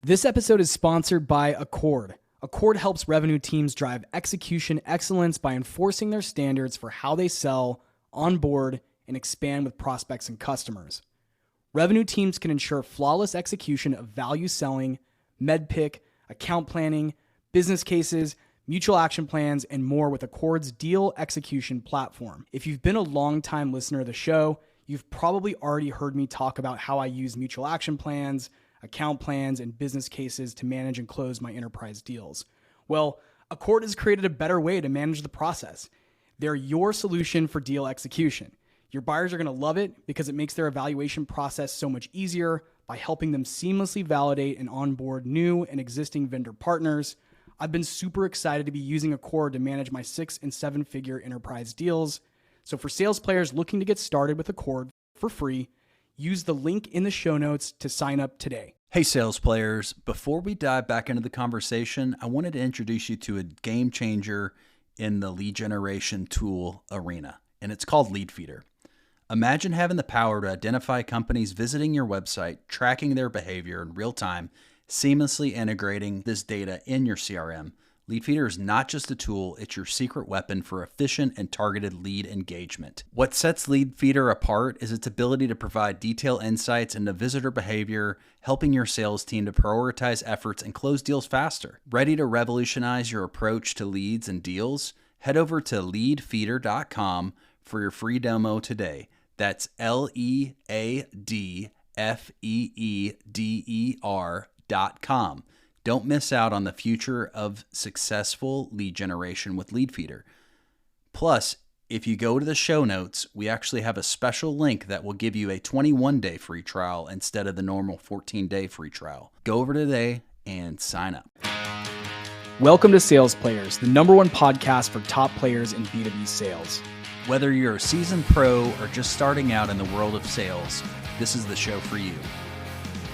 This episode is sponsored by Accord. Accord helps revenue teams drive execution excellence by enforcing their standards for how they sell, onboard, and expand with prospects and customers. Revenue teams can ensure flawless execution of value selling, medpick, account planning, business cases, mutual action plans, and more with Accord's deal execution platform. If you've been a long-time listener of the show, you've probably already heard me talk about how I use mutual action plans, account plans, and business cases to manage and close my enterprise deals. Well, Accord has created a better way to manage the process. They're your solution for deal execution. Your buyers are going to love it because it makes their evaluation process so much easier by helping them seamlessly validate and onboard new and existing vendor partners. I've been super excited to be using Accord to manage my 6- and 7-figure enterprise deals. So for sales players looking to get started with Accord for free, use the link in the show notes to sign up today. Hey sales players, before we dive back into the conversation, I wanted to introduce you to a game changer in the lead generation tool arena, and it's called Lead Feeder. Imagine having the power to identify companies visiting your website, tracking their behavior in real time, seamlessly integrating this data in your CRM. Lead Feeder is not just a tool, it's your secret weapon for efficient and targeted lead engagement. What sets Lead Feeder apart is its ability to provide detailed insights into visitor behavior, helping your sales team to prioritize efforts and close deals faster. Ready to revolutionize your approach to leads and deals? Head over to leadfeeder.com for your free demo today. That's LEADFEEDER.com. Don't miss out on the future of successful lead generation with Lead Feeder. Plus, if you go to the show notes, we actually have a special link that will give you a 21-day free trial instead of the normal 14-day free trial. Go over today and sign up. Welcome to Sales Players, the #1 podcast for top players in B2B sales. Whether you're a seasoned pro or just starting out in the world of sales, this is the show for you.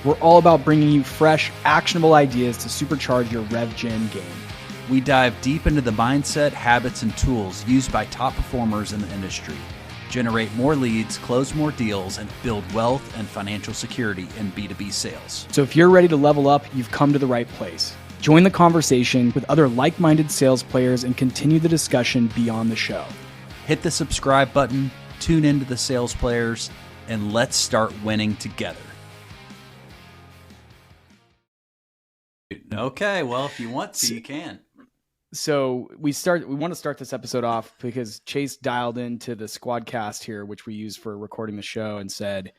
We're all about bringing you fresh, actionable ideas to supercharge your rev gen game. We dive deep into the mindset, habits, and tools used by top performers in the industry. Generate more leads, close more deals, and build wealth and financial security in B2B sales. So if you're ready to level up, you've come to the right place. Join the conversation with other like-minded sales players and continue the discussion beyond the show. Hit the subscribe button, tune into the Sales Players, and let's start winning together. Okay, well, if you want to, you can. So we want to start this episode off because Chase dialed into the Squadcast here, which we use for recording the show, and said,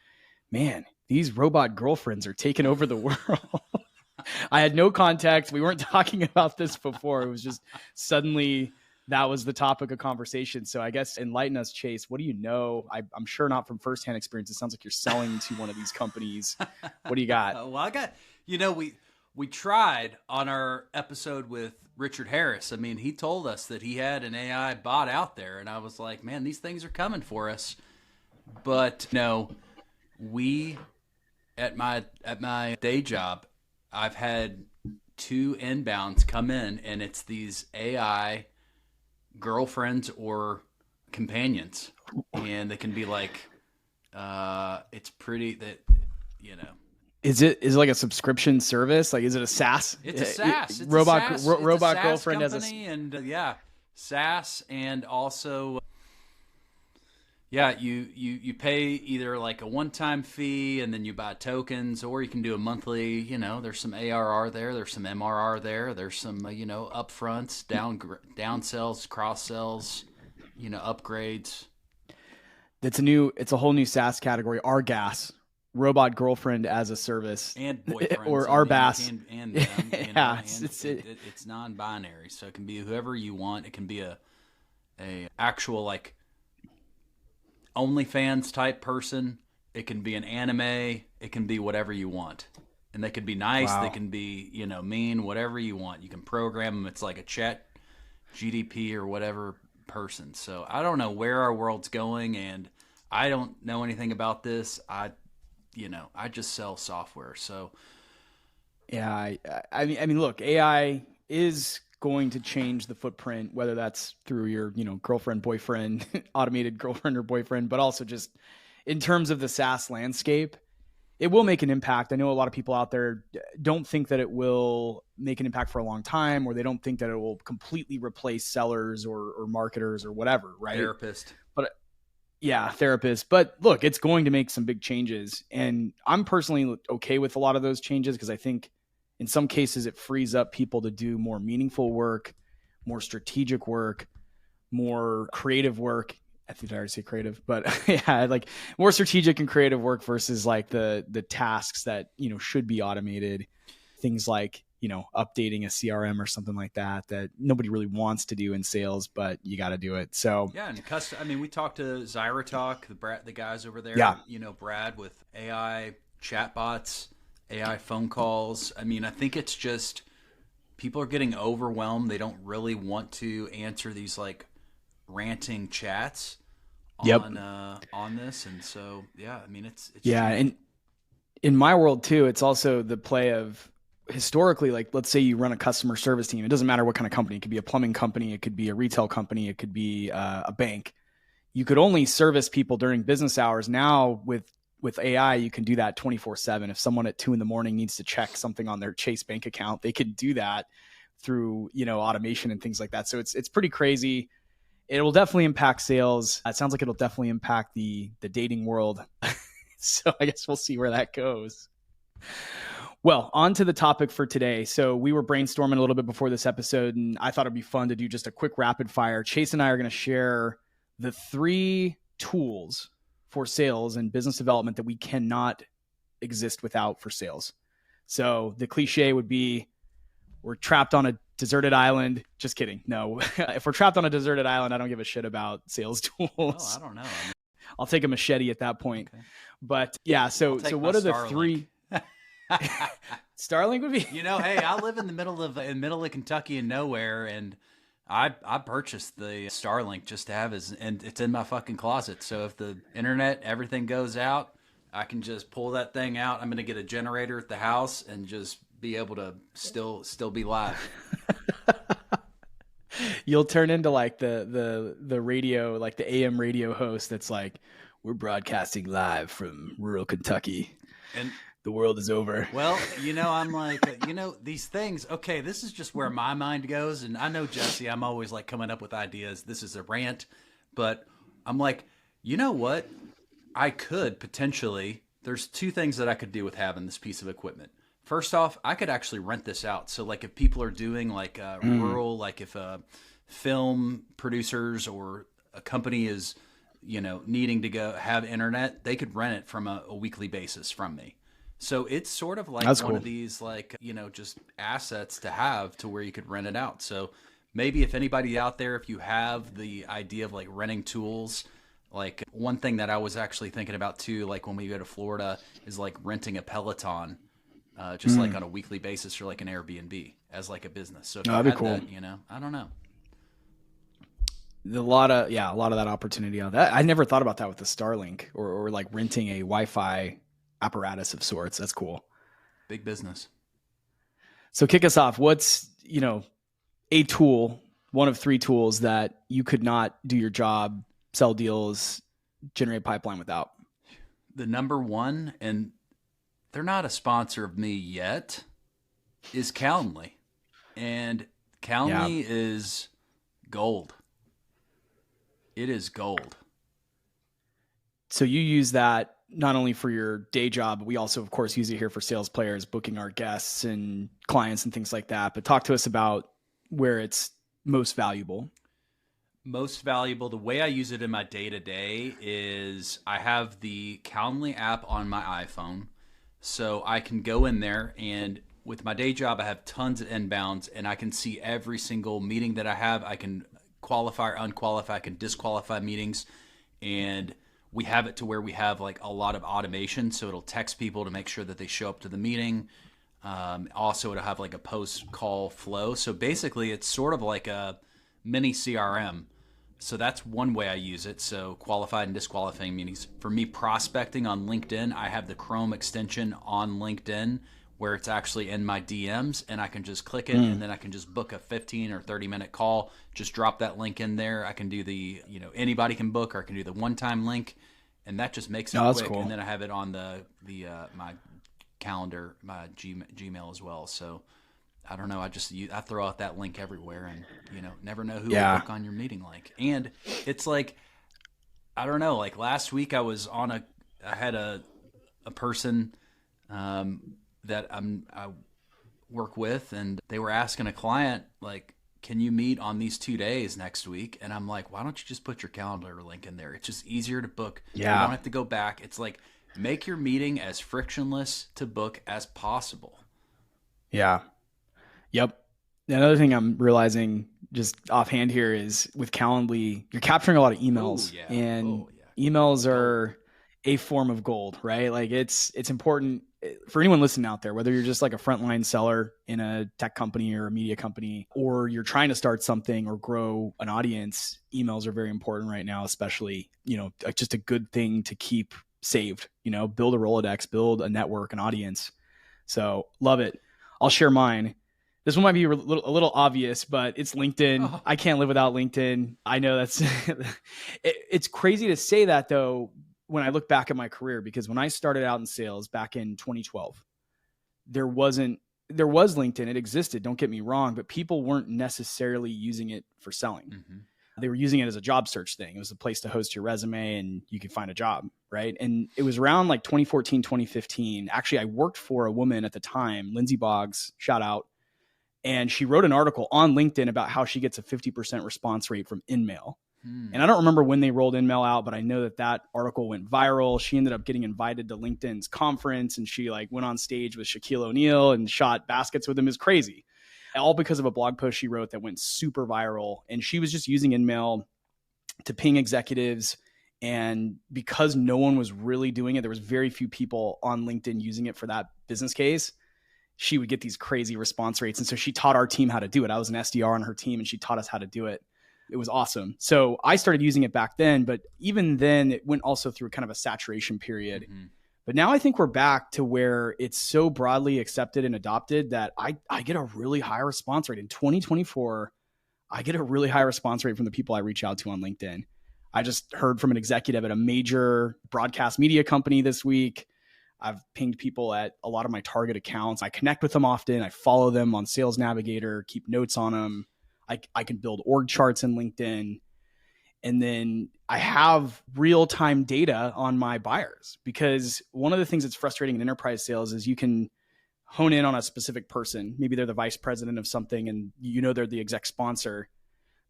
man, these robot girlfriends are taking over the world. I had no context. We weren't talking about this before. It was just suddenly that was the topic of conversation. So I guess enlighten us, Chase. What do you know? I'm sure not from firsthand experience. It sounds like you're selling to one of these companies. What do you got? Well, I got, we tried on our episode with Richard Harris. I mean, he told us that he had an AI bot out there, and I was like, man, these things are coming for us. But no, we at my day job, I've had 2 inbounds come in, and it's these AI girlfriends or companions, and they can be like, it's pretty that, Is it like a subscription service? Like, is it a SaaS? It's a SaaS. It's robot a SaaS. robot it's a SaaS girlfriend company, as a and SaaS, and also you pay either like a one-time fee and then you buy tokens, or you can do a monthly. There's some ARR there, there's some MRR there, there's some upfronts, down sells, cross sells, upgrades. It's a whole new SaaS category, RGAS. Robot girlfriend as a service, and boyfriends, or RBAS, and them, yeah, it's non-binary, so it can be whoever you want. It can be a actual like OnlyFans type person. It can be an anime. It can be whatever you want, and they could be nice. Wow. They can be mean, whatever you want. You can program them. It's like a chat GDP or whatever person. So I don't know where our world's going, and I don't know anything about this. I just sell software. So yeah, I mean, look, AI is going to change the footprint, whether that's through your, girlfriend, boyfriend, automated girlfriend or boyfriend, but also just in terms of the SaaS landscape. it will make an impact. I know a lot of people out there don't think that it will make an impact for a long time, or they don't think that it will completely replace sellers or marketers or whatever, right? Therapists. But look, it's going to make some big changes. And I'm personally okay with a lot of those changes because I think in some cases it frees up people to do more meaningful work, more strategic work, more creative work. I think I already say creative, but yeah, like more strategic and creative work versus like the tasks that, should be automated. Things like, updating a CRM or something like that nobody really wants to do in sales, but you got to do it. So yeah, and we talked to ZyraTalk, the guys over there. Yeah. Brad with AI chatbots, AI phone calls. I mean, I think it's just people are getting overwhelmed. They don't really want to answer these like ranting chats on this, and so yeah, I mean it's yeah, and in my world too, it's also the play of historically, like let's say you run a customer service team. It doesn't matter what kind of company. It could be a plumbing company, it could be a retail company, it could be a bank. You could only service people during business hours. Now with AI, you can do that 24/7. If someone at 2 a.m. needs to check something on their Chase bank account, they could do that through automation and things like that. So it's pretty crazy. It will definitely impact sales. It sounds like it'll definitely impact the dating world. So I guess we'll see where that goes. Well, on to the topic for today. So we were brainstorming a little bit before this episode, and I thought it'd be fun to do just a quick rapid fire. Chase and I are going to share the 3 tools for sales and business development that we cannot exist without for sales. So the cliche would be, we're trapped on a deserted island. Just kidding. No, if we're trapped on a deserted island, I don't give a shit about sales tools. Oh, I don't know. I'll take a machete at that point. Okay. But yeah, so what are the Starlink. 3? Starlink would be. Hey, I live in the middle of Kentucky and nowhere, and I purchased the Starlink just to have and it's in my fucking closet. So if the internet, everything goes out, I can just pull that thing out. I'm going to get a generator at the house and just be able to still be live. You'll turn into like the radio, like the AM radio host that's like, we're broadcasting live from rural Kentucky and the world is over. Well, I'm like, these things, okay, this is just where my mind goes. And I know, Jesse, I'm always like coming up with ideas. This is a rant, but I'm like, you know what? I could potentially, there's 2 things that I could do with having this piece of equipment. First off, I could actually rent this out. So like if people are doing like rural, like if film producers or a company is, needing to go have internet, they could rent it from a weekly basis from me. So it's sort of like one of these like, just assets to have to where you could rent it out. So maybe if anybody out there, if you have the idea of like renting tools, like one thing that I was actually thinking about too, like when we go to Florida is like renting a Peloton. Just like on a weekly basis or like an Airbnb as like a business. So if that'd be cool. That, I don't know. A lot of that opportunity on that. I never thought about that with the Starlink or like renting a Wi-Fi apparatus of sorts. That's cool. Big business. So kick us off. What's, a tool, one of 3 tools that you could not do your job, sell deals, generate pipeline without? The number one, and they're not a sponsor of me yet, is Calendly. And Calendly is gold. It is gold. So you use that not only for your day job, but we also, of course, use it here for sales players, booking our guests and clients and things like that. But talk to us about where it's most valuable. Most valuable, the way I use it in my day-to-day is I have the Calendly app on my iPhone. So I can go in there, and with my day job, I have tons of inbounds, and I can see every single meeting that I have. I can qualify or unqualify. I can disqualify meetings, and we have it to where we have like a lot of automation. So it'll text people to make sure that they show up to the meeting. Also, it'll have like a post-call flow. So basically, it's sort of like a mini CRM. So that's one way I use it. So qualified and disqualifying meetings. For me, prospecting on LinkedIn, I have the Chrome extension on LinkedIn where it's actually in my DMs, and I can just click it and then I can just book a 15 or 30-minute call. Just drop that link in there. I can do the, anybody can book, or I can do the one-time link, and that just makes it Oh, that's quick. cool. And then I have it on the my calendar, my Gmail as well. So I don't know. I throw out that link everywhere, and never know who will book on your meeting link. And it's like, I don't know. Like last week, I had a person that I work with, and they were asking a client like, can you meet on these 2 days next week? And I'm like, why don't you just put your calendar link in there? It's just easier to book. Yeah. You don't have to go back. It's like, make your meeting as frictionless to book as possible. Yeah. Yep. Another thing I'm realizing just offhand here is with Calendly, you're capturing a lot of emails, and emails are a form of gold, right? Like it's important for anyone listening out there, whether you're just like a frontline seller in a tech company or a media company, or you're trying to start something or grow an audience. Emails are very important right now, especially, just a good thing to keep saved, build a Rolodex, build a network, an audience. So love it. I'll share mine. This one might be a little obvious, but it's LinkedIn. Oh. I can't live without LinkedIn. I know that's it's crazy to say that though, when I look back at my career, because when I started out in sales back in 2012, there was LinkedIn. It existed. Don't get me wrong, but people weren't necessarily using it for selling. Mm-hmm. They were using it as a job search thing. It was a place to host your resume and you could find a job, right? And it was around like 2014, 2015. Actually, I worked for a woman at the time, Lindsay Boggs, shout out. And she wrote an article on LinkedIn about how she gets a 50% response rate from InMail. And I don't remember when they rolled InMail out, but I know that article went viral. She ended up getting invited to LinkedIn's conference, and she like went on stage with Shaquille O'Neal and shot baskets with him. Is crazy. All because of a blog post she wrote that went super viral. And she was just using InMail to ping executives. And because no one was really doing it, there was very few people on LinkedIn using it for that business case. She would get these crazy response rates. And so she taught our team how to do it. I was an SDR on her team and she taught us how to do it. It was awesome. So I started using it back then, but even then it went also through kind of a saturation period. Mm-hmm. But now I think we're back to where it's so broadly accepted and adopted that I get a really high response rate. In 2024, I get a really high response rate from the people I reach out to on LinkedIn. I just heard from an executive at a major broadcast media company this week. I've pinged people at a lot of my target accounts. I connect with them often. I follow them on Sales Navigator, keep notes on them. I can build org charts in LinkedIn. And then I have real-time data on my buyers, because one of the things that's frustrating in enterprise sales is you can hone in on a specific person. Maybe they're the vice president of something and they're the exec sponsor,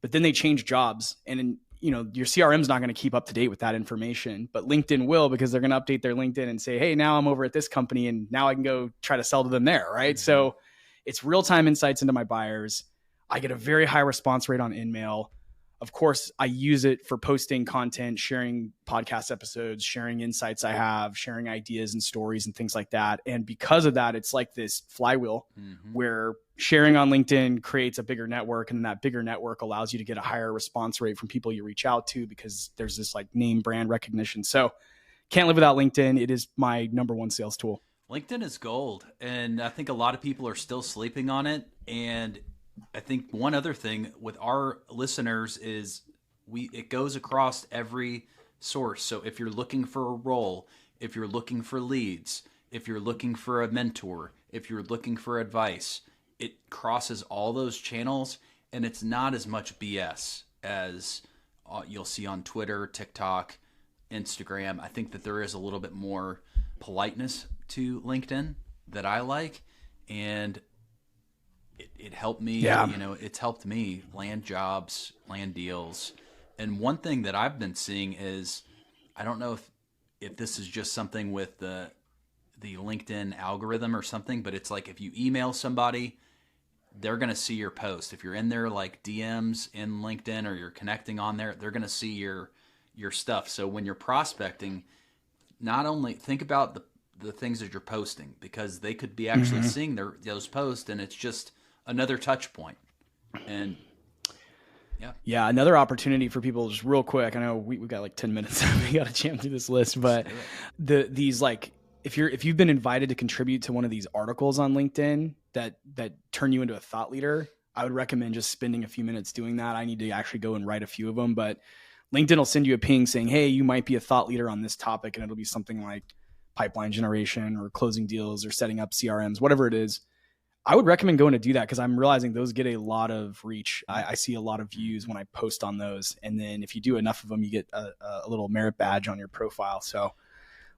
but then they change jobs, and your CRM is not going to keep up to date with that information, but LinkedIn will, because they're going to update their LinkedIn and say, hey, now I'm over at this company and now I can go try to sell to them there. Right. Mm-hmm. So it's real-time insights into my buyers. I get a very high response rate on InMail. Of course, I use it for posting content, sharing podcast episodes, sharing insights I have, sharing ideas and stories and things like that. And because of that, it's like this flywheel where sharing on LinkedIn creates a bigger network, and then that bigger network allows you to get a higher response rate from people you reach out to, because there's this like name brand recognition. So can't live without LinkedIn. It is my number one sales tool. LinkedIn is gold. And I think a lot of people are still sleeping on it. And I think one other thing with our listeners is it goes across every source. So if you're looking for a role, if you're looking for leads, if you're looking for a mentor, if you're looking for advice, it crosses all those channels, and it's not as much BS as you'll see on Twitter, TikTok, Instagram. I think that there is a little bit more politeness to LinkedIn that I like, and it helped me. Yeah. It's helped me land jobs, land deals. And one thing that I've been seeing is, I don't know if this is just something with the LinkedIn algorithm or something, but it's like if you email somebody, they're going to see your post. If you're in their like DMs in LinkedIn or you're connecting on there, they're going to see your stuff. So when you're prospecting, not only think about the things that you're posting, because they could be actually seeing those posts, and it's just another touch point. And yeah, another opportunity for people, just real quick. I know we got like 10 minutes. We got to jam through this list, but these like, if you've been invited to contribute to one of these articles on LinkedIn that turn you into a thought leader, I would recommend just spending a few minutes doing that. I need to actually go and write a few of them, but LinkedIn will send you a ping saying, hey, you might be a thought leader on this topic. And it'll be something like pipeline generation or closing deals or setting up CRMs, whatever it is. I would recommend going to do that because I'm realizing those get a lot of reach. I see a lot of views when I post on those. And then if you do enough of them, you get a little merit badge on your profile. So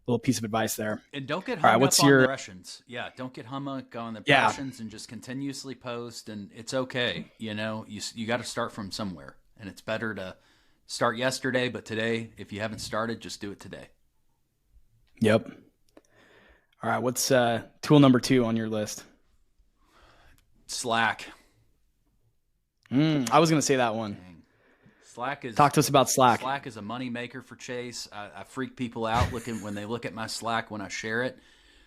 little piece of advice there. And don't get hung up on the impressions. Yeah, don't get hung up on the impressions and just continuously post. And it's okay. You know, you got to start from somewhere. And it's better to start yesterday, but today, if you haven't started, just do it today. Yep. All right, what's tool number 2 on your list? Slack. I was going to say that one. Dang. Slack is Talk to us about Slack. Slack is a money maker for Chase. I freak people out when they look at my Slack when I share it.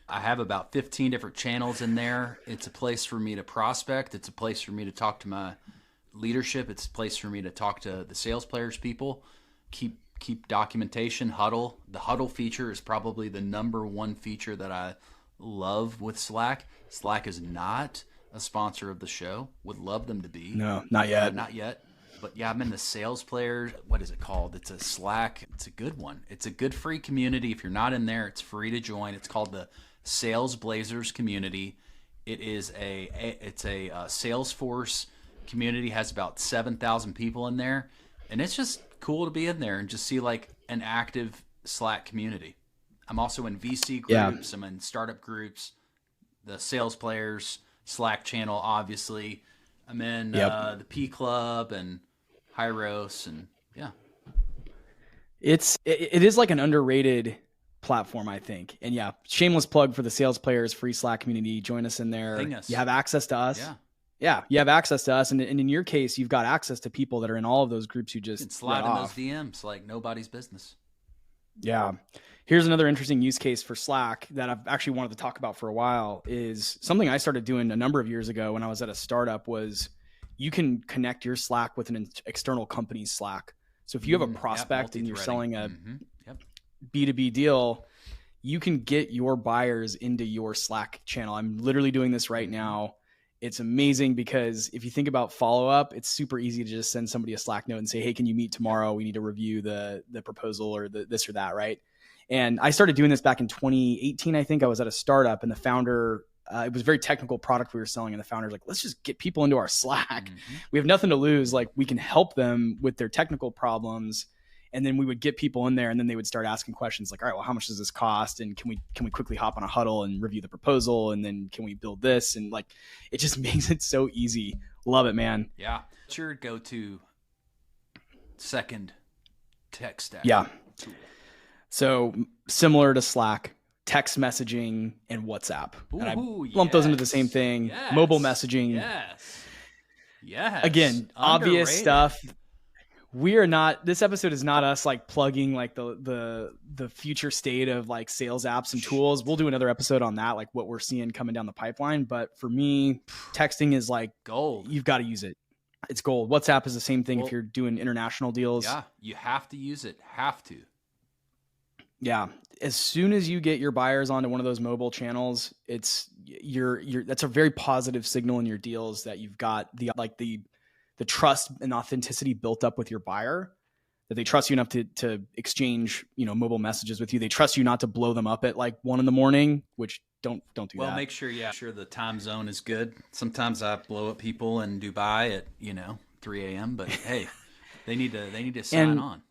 I have about 15 different channels in there. It's a place for me to prospect. It's a place for me to talk to my leadership. It's a place for me to talk to the sales players, people. Keep documentation. Huddle. The huddle feature is probably the number one feature that I love with Slack. Slack is not a sponsor of the show. Would love them to be. No, not yet. Not yet. But yeah, I'm in the sales players. What is it called? It's a Slack. It's a good one. It's a good free community. If you're not in there, it's free to join. It's called the Sales Blazers community. It's a Salesforce community. Has about 7,000 people in there, and it's just cool to be in there and just see like an active Slack community. I'm also in VC groups. I'm in startup groups. The sales players Slack channel, obviously. I'm in the P Club and Hyros, and yeah. It is like an underrated platform, I think. And yeah, shameless plug for the sales players free Slack community. Join us in there. Ping us. You have access to us. Yeah, you have access to us, and in your case, you've got access to people that are in all of those groups you just slide in those DMs like nobody's business. Yeah. Here's another interesting use case for Slack that I've actually wanted to talk about for a while. Is something I started doing a number of years ago when I was at a startup. Was you can connect your Slack with an external company's Slack. So if you have a prospect and you're selling a B2B deal, you can get your buyers into your Slack channel. I'm literally doing this right now. It's amazing because if you think about follow-up, it's super easy to just send somebody a Slack note and say, hey, can you meet tomorrow? We need to review the proposal or this or that, right? And I started doing this back in 2018, I think. I was at a startup and the founder, it was a very technical product we were selling, and the founder's like, let's just get people into our Slack. We have nothing to lose. Like, we can help them with their technical problems. And then we would get people in there, and then they would start asking questions like, all right, well, how much does this cost? And can we quickly hop on a huddle and review the proposal? And then can we build this? And like, it just makes it so easy. Love it, man. Yeah. What's your go-to second tech stack? Yeah. So similar to Slack, text messaging and WhatsApp. Ooh, and I lump those into the same thing. Yes. Mobile messaging. Yes. Again, obvious stuff. We are not, this episode is not us like plugging like the future state of like sales apps and tools. We'll do another episode on that, like what we're seeing coming down the pipeline. But for me, texting is like gold. You've got to use it. It's gold. WhatsApp is the same thing if you're doing international deals. Yeah, you have to use it. Have to. Yeah. As soon as you get your buyers onto one of those mobile channels, it's that's a very positive signal in your deals that you've got the trust and authenticity built up with your buyer, that they trust you enough to exchange, mobile messages with you. They trust you not to blow them up at like 1 a.m, which don't do that. Well, make sure the time zone is good. Sometimes I blow up people in Dubai at, 3 a.m, but hey, they need to sign on.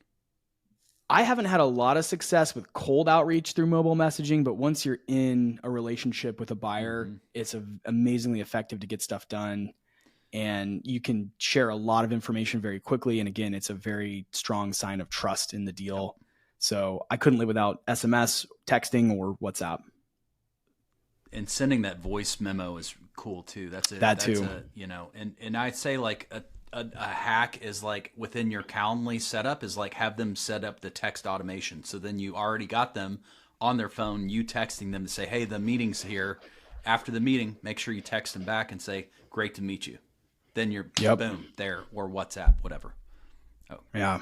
I haven't had a lot of success with cold outreach through mobile messaging, but once you're in a relationship with a buyer, it's amazingly effective to get stuff done. And you can share a lot of information very quickly. And again, it's a very strong sign of trust in the deal. So I couldn't live without SMS, texting, or WhatsApp. And sending that voice memo is cool too. And I'd say like a hack is like within your Calendly setup is like have them set up the text automation. So then you already got them on their phone, you texting them to say, hey, the meeting's here. After the meeting, make sure you text them back and say, great to meet you. Then you're boom there, or WhatsApp, whatever. Oh yeah.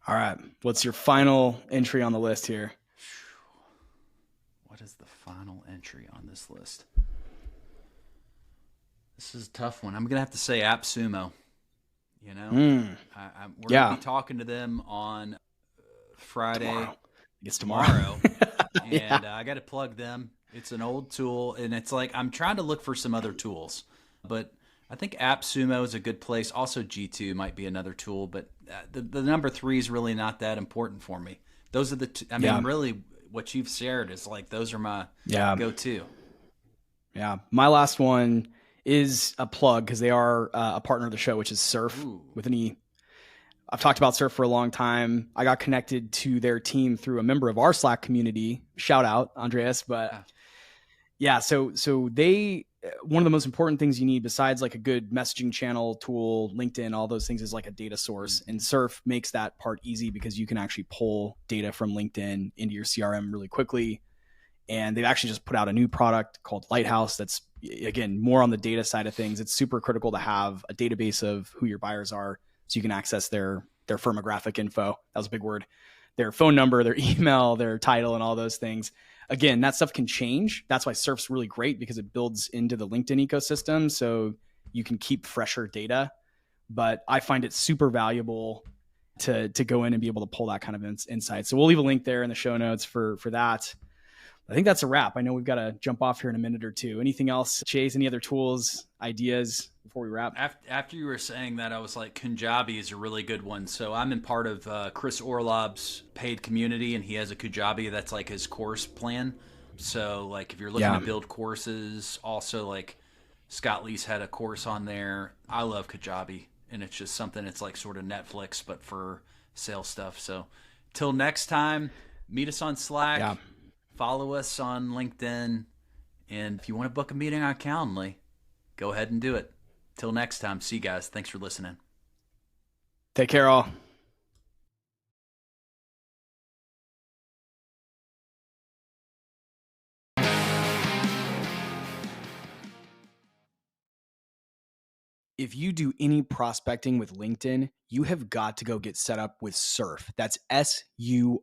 All right. What's your final entry on the list here? What is the final entry on this list? This is a tough one. I'm going to have to say AppSumo. You know, Mm, we're going to be yeah. talking to them on Friday, Tomorrow. It's tomorrow, Yeah. and I got to plug them. It's an old tool, and it's like I'm trying to look for some other tools, but I think AppSumo is a good place. Also, G2 might be another tool, but the number three is really not that important for me. Those are the two, I mean, Yeah. really, what you've shared is like those are my Yeah. go-to. Yeah. My last one is a plug because they are a partner of the show, which is Surf Ooh. with an E. I've talked about Surf for a long time. I got connected to their team through a member of our Slack community. Shout out, Andreas. But yeah, so they one of the most important things you need besides like a good messaging channel tool, LinkedIn, all those things is like a data source. And Surf makes that part easy because you can actually pull data from LinkedIn into your CRM really quickly. And they've actually just put out a new product called Lighthouse that's, again, more on the data side of things. It's super critical to have a database of who your buyers are so you can access their firmographic info. That was a big word. Their phone number, their email, their title, and all those things. Again, that stuff can change. That's why Surf's really great because it builds into the LinkedIn ecosystem so you can keep fresher data. But I find it super valuable to go in and be able to pull that kind of insight. So we'll leave a link there in the show notes for that. I think that's a wrap. I know we've got to jump off here in a minute or two. Anything else, Chase? Any other tools, ideas before we wrap? After you were saying that, I was like, Kajabi is a really good one. So I'm in part of Chris Orlob's paid community, and he has a Kajabi that's like his course plan. So like if you're looking to build courses, also like Scott Leese had a course on there. I love Kajabi, and it's just something. It's like sort of Netflix, but for sales stuff. So till next time, meet us on Slack. Yeah. Follow us on LinkedIn, and if you want to book a meeting on Calendly, go ahead and do it. Till next time, see you guys. Thanks for listening. Take care, all. If you do any prospecting with LinkedIn, you have got to go get set up with Surf. That's SURFE.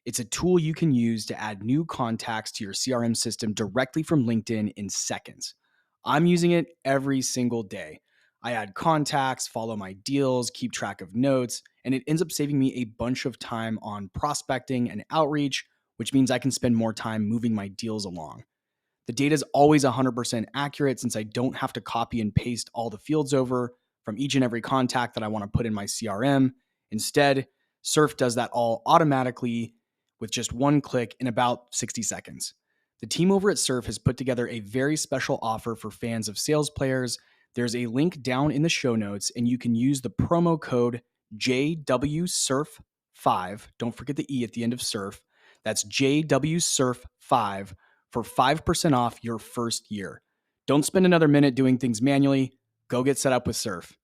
It's a tool you can use to add new contacts to your CRM system directly from LinkedIn in seconds. I'm using it every single day. I add contacts, follow my deals, keep track of notes, and it ends up saving me a bunch of time on prospecting and outreach, which means I can spend more time moving my deals along. The data is always 100% accurate since I don't have to copy and paste all the fields over from each and every contact that I want to put in my CRM. Instead, Surf does that all automatically with just one click in about 60 seconds. The team over at Surf has put together a very special offer for fans of sales players. There's a link down in the show notes, and you can use the promo code JWSurf5. Don't forget the E at the end of Surf. That's JWSurf5 for 5% off your first year. Don't spend another minute doing things manually. Go get set up with Surf.